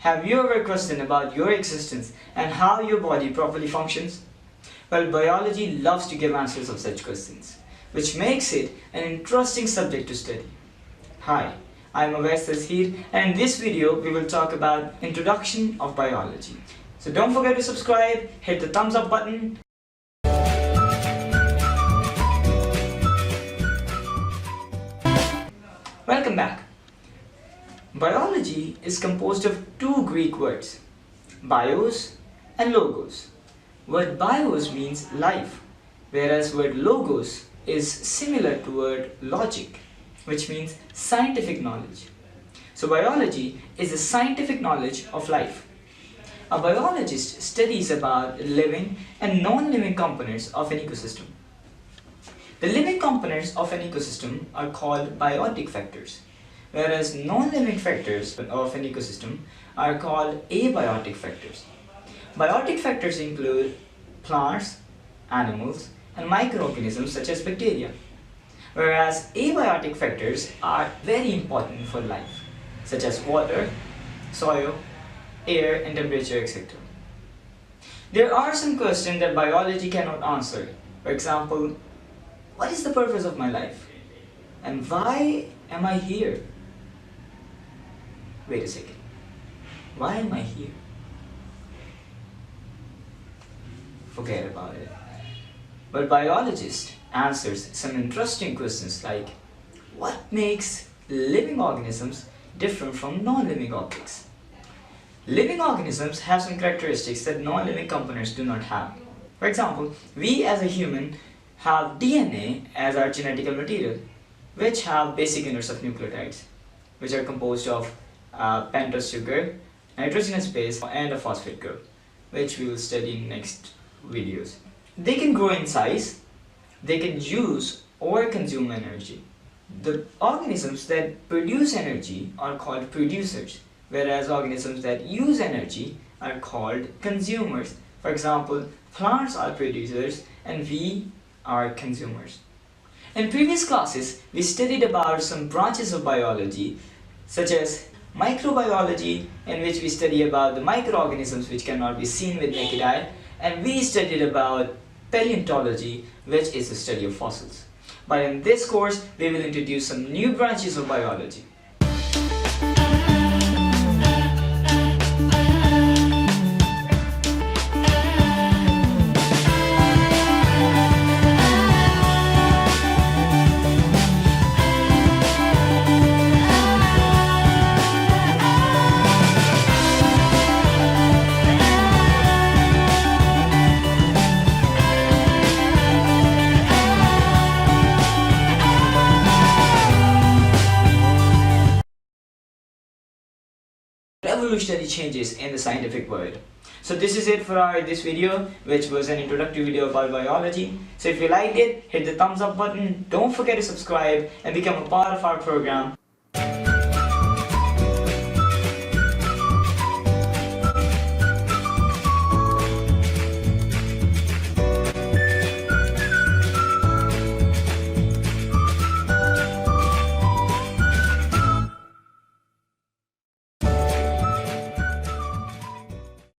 Have you ever questioned about your existence and how your body properly functions? Well, biology loves to give answers of such questions, which makes it an interesting subject to study. Hi, I'm AZLeaarning, and in this video we will talk about introduction of biology. So don't forget to subscribe, hit the thumbs up button. Welcome back. Biology is composed of two Greek words, bios and logos. Word bios means life, whereas word logos is similar to word logic, which means scientific knowledge. So biology is the scientific knowledge of life. A biologist studies about living and non-living components of an ecosystem. The living components of an ecosystem are called biotic factors, whereas non-living factors of an ecosystem are called abiotic factors. Biotic factors include plants, animals, and microorganisms such as bacteria, whereas abiotic factors are very important for life, such as water, soil, air, and temperature, etc. There are some questions that biology cannot answer. For example, what is the purpose of my life? And why am I here? Wait a second. Why am I here? Forget about it. But biologist answers some interesting questions like, what makes living organisms different from non-living objects? Living organisms have some characteristics that non-living components do not have. For example, we as a human have DNA as our genetical material, which have basic units of nucleotides, which are composed of pentose sugar, nitrogenous base, and a phosphate group, which we will study in next videos. They can grow in size, they can use or consume energy. The organisms that produce energy are called producers, whereas organisms that use energy are called consumers. For example, plants are producers and we are consumers. In previous classes, we studied about some branches of biology, such as microbiology, in which we study about the microorganisms which cannot be seen with naked eye, and we studied about paleontology, which is the study of fossils. But in this course, we will introduce some new branches of biology. Revolutionary changes in the scientific world. So this is it for this video, which was an introductory video about biology. So if you liked it, hit the thumbs up button, don't forget to subscribe and become a part of our program.